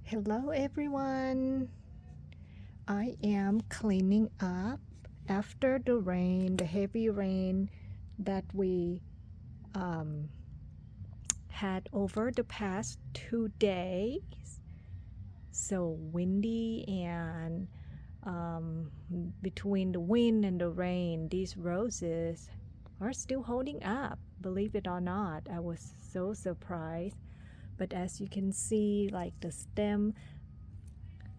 Hello everyone. I am cleaning up after the rain, the heavy rain that we um, had over the past 2 days. So windy and between the wind and the rain, these roses are still holding up. Believe it or not, I was so surprised. But as you can see, like the stem,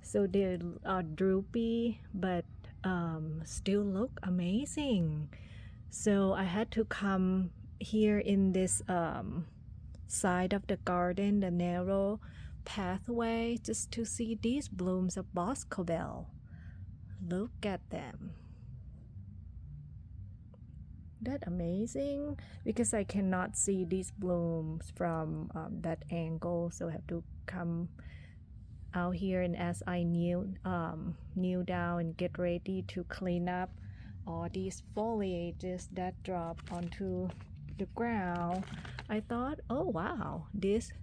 so they are droopy, but still look amazing. So I had to come here in this side of the garden, the narrow pathway, just to see these blooms of boscobel. Look at them. That amazing, because I cannot see these blooms from that angle, so I have to come out here, and as I kneel down and get ready to clean up all these foliages that drop onto the ground, I thought, oh wow, this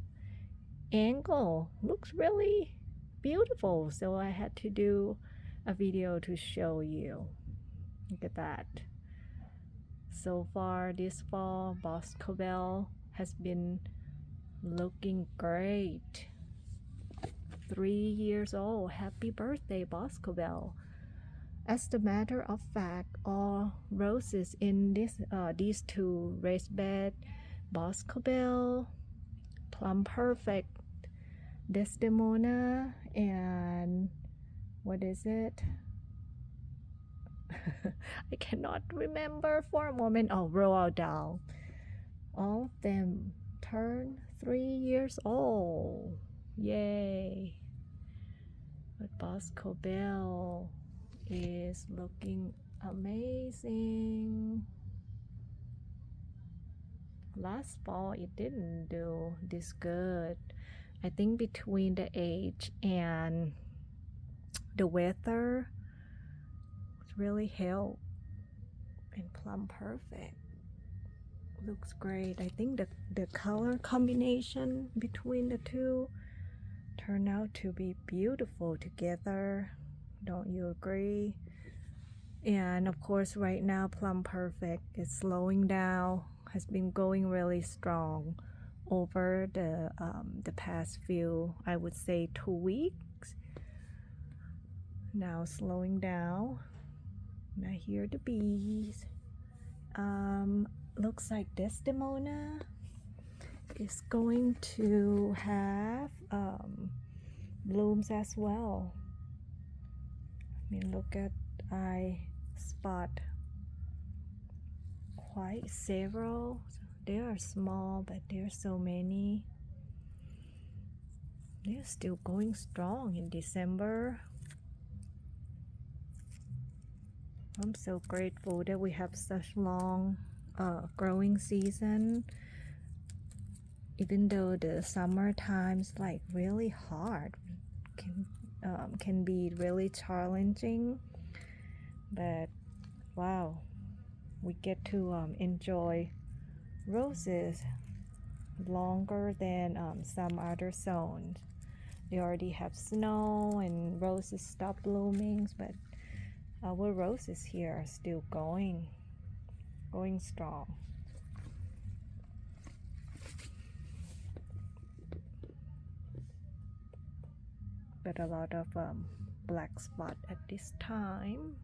angle looks really beautiful, so I had to do a video to show you. Look at that. So far this fall, boscobel has been looking great. 3 years old. Happy birthday, Boscobel. As a matter of fact, all roses in these two raised bed, Boscobel, Plum Perfect, Desdemona, and what is it? I cannot remember for a moment. Oh, Roald Dahl. All of them turned 3 years old. Yay! But Boscobel is looking amazing. Last fall it didn't do this good. I think between the age and the weather, it really helped. And Plum Perfect looks great. I think the color combination between the two turned out to be beautiful together. Don't you agree? And of course right now Plum Perfect is slowing down, has been going really strong over the past few, I would say 2 weeks. Now slowing down. And I hear the bees. Looks like Desdemona is going to have blooms as well. I mean, look at, I spot quite several. They are small, but there are so many. They're still going strong in December. I'm so grateful that we have such long growing season, even though the summer times like really hard, can be really challenging, but wow, we get to enjoy roses longer than some other zones. They already have snow and roses stop blooming, but our roses here are still going strong. But a lot of black spot at this time.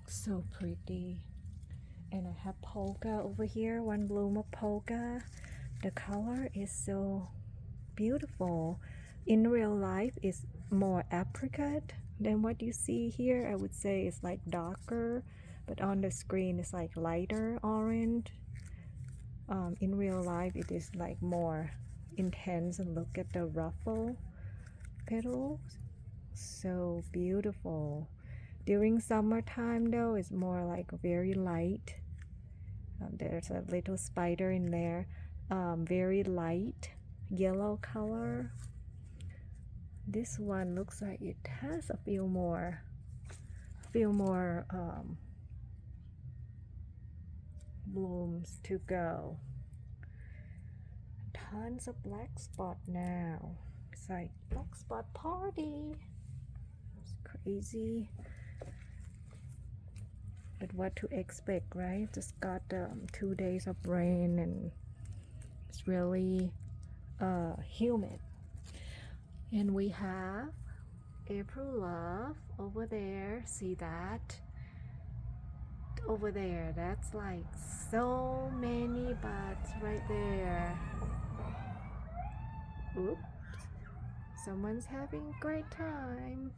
So pretty. And I have polka over here, one bloom of polka. The color is so beautiful. In real life it's more apricot than what you see here. I would say it's like darker, but on the screen it's like lighter orange. In real life it is like more intense, and look at the ruffle petals, so beautiful. During summertime though, it's more like very light. There's a little spider in there. Very light yellow color. This one looks like it has a few more few more blooms to go. Tons of black spot now. It's like black spot party. It's crazy. But what to expect, right? Just got 2 days of rain and it's really humid. And we have April Love over there. See that? Over there, that's like so many buds right there. Oops, someone's having a great time.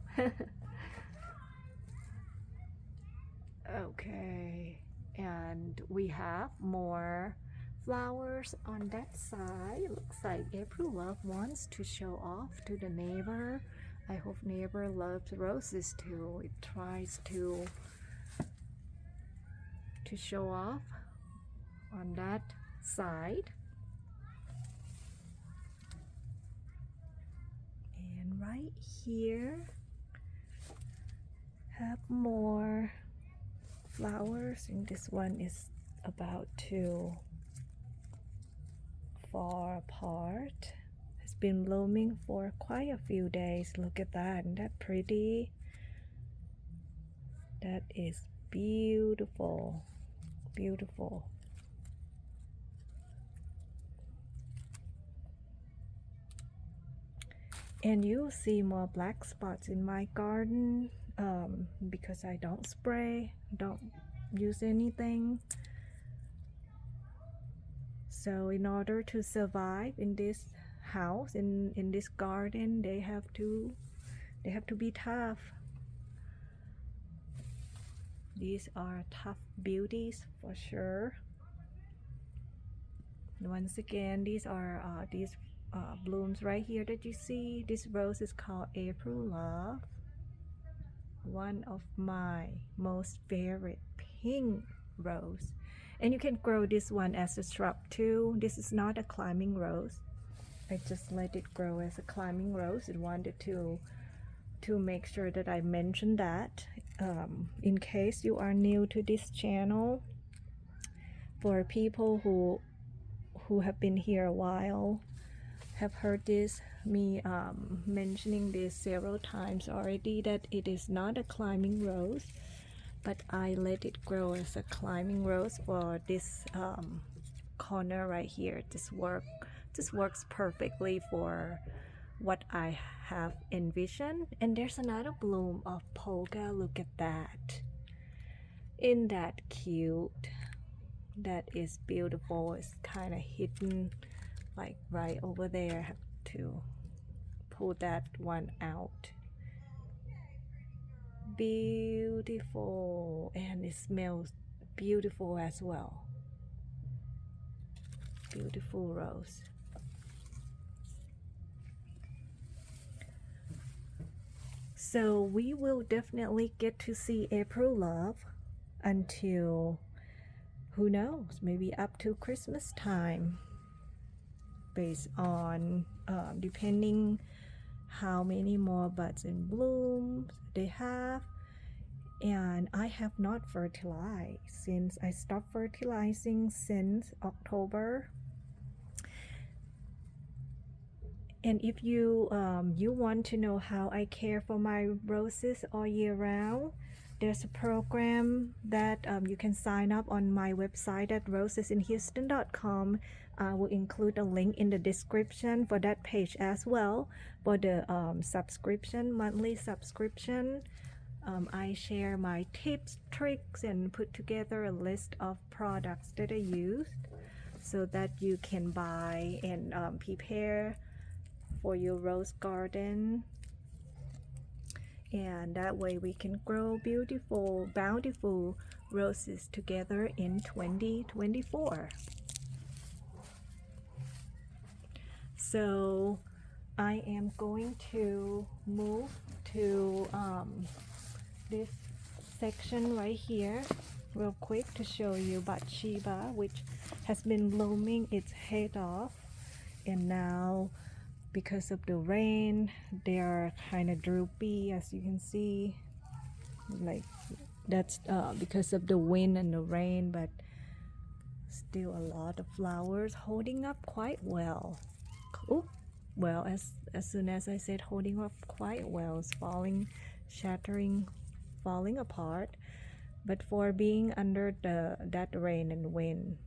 Okay, and we have more flowers on that side. Looks like April Love wants to show off to the neighbor. I hope neighbor loves roses too. It tries to show off on that side. And right here have more flowers, and this one is about to fall apart. It's been blooming for quite a few days. Look at that. Isn't that pretty? That is beautiful. Beautiful. And you'll see more black spots in my garden because I don't spray, don't use anything. So in order to survive in this house, in this garden, they have to be tough. These are tough beauties for sure. Once again, these are blooms right here that you see. This rose is called April Love. One of my most favorite pink rose. And you can grow this one as a shrub too. This is not a climbing rose. I just let it grow as a climbing rose and wanted to make sure that I mentioned that in case you are new to this channel. For people who have been here a while, have heard me mentioning this several times already, that it is not a climbing rose, but I let it grow as a climbing rose for this corner right here. This works perfectly for what I have envisioned. And there's another bloom of polka. Look at that. Isn't that cute? That is beautiful. It's kind of hidden like right over there. I have to pull that one out. Beautiful, and it smells beautiful as well. Beautiful rose. So we will definitely get to see April Love until, who knows, maybe up to Christmas time, based on depending how many more buds and blooms they have. And I have not fertilized since I stopped fertilizing since October. And if you want to know how I care for my roses all year round, there's a program that you can sign up on my website at rosesinhouston.com. I will include a link in the description for that page as well. For the subscription, monthly subscription, I share my tips, tricks, and put together a list of products that I used so that you can buy and prepare for your rose garden. And that way we can grow beautiful, bountiful roses together in 2024. So I am going to move to this section right here real quick to show you Bathsheba, which has been blooming its head off, and now because of the rain they are kind of droopy, as you can see. like that's because of the wind and the rain, but still a lot of flowers holding up quite well. Oh, well, as soon as I said holding up quite well, it's falling, shattering, falling apart. But for being under that rain and wind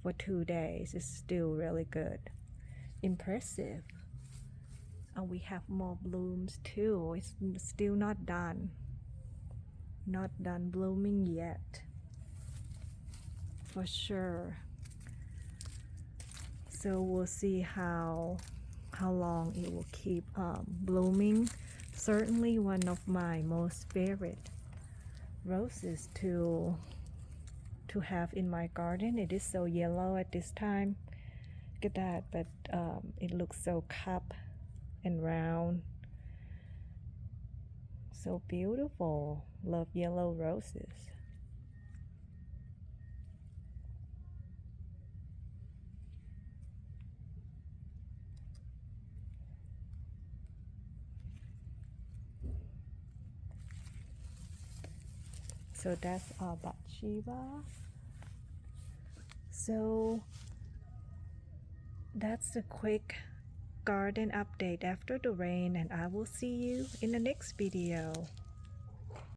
for 2 days, it's still really good. Impressive. And we have more blooms too. It's still not done. Not done blooming yet. For sure. So we'll see how long it will keep blooming. Certainly one of my most favorite roses to have in my garden. It is so yellow at this time. Look at that, but it looks so cup and round. So beautiful. Love yellow roses. So that's our Bathsheba. So that's a quick garden update after the rain, and I will see you in the next video.